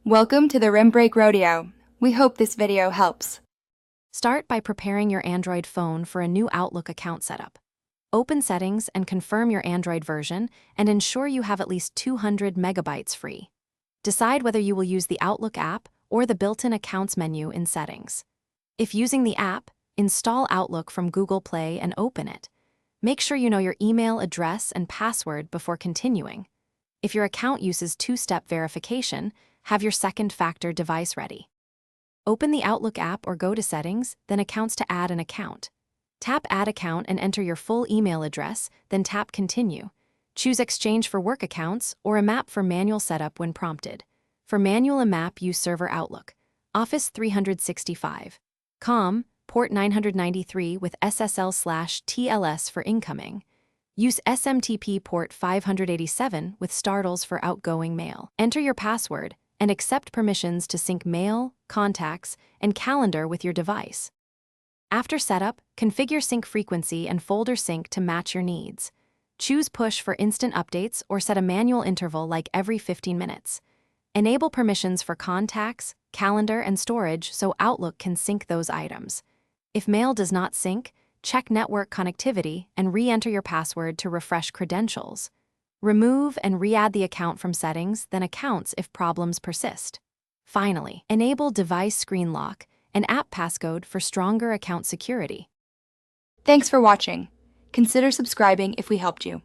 Welcome to the Rim Break Rodeo. We hope this video helps. Start by preparing your Android phone for a new Outlook account setup. Open Settings and confirm your Android version and ensure you have at least 200 megabytes free. Decide whether you will use the Outlook app or the built-in Accounts menu in Settings. If using the app, install Outlook from Google Play and open it. Make sure you know your email address and password before continuing. If your account uses two-step verification, have your second-factor device ready. Open the Outlook app or go to Settings, then Accounts to add an account. Tap Add Account and enter your full email address, then tap Continue. Choose Exchange for work accounts or IMAP for manual setup when prompted. For manual IMAP, use Server Outlook, Office 365. COM, port 993 with SSL/TLS for incoming. Use SMTP port 587 with Startles for outgoing mail. Enter your password and accept permissions to sync mail, contacts, and calendar with your device. After setup, configure sync frequency and folder sync to match your needs. Choose Push for instant updates or set a manual interval like every 15 minutes. Enable permissions for contacts, calendar, and storage so Outlook can sync those items. If mail does not sync, check network connectivity and re-enter your password to refresh credentials. Remove and re-add the account from Settings, then Accounts if problems persist. Finally, enable Device Screen Lock and App Passcode for stronger account security. Thanks for watching. Consider subscribing if we helped you.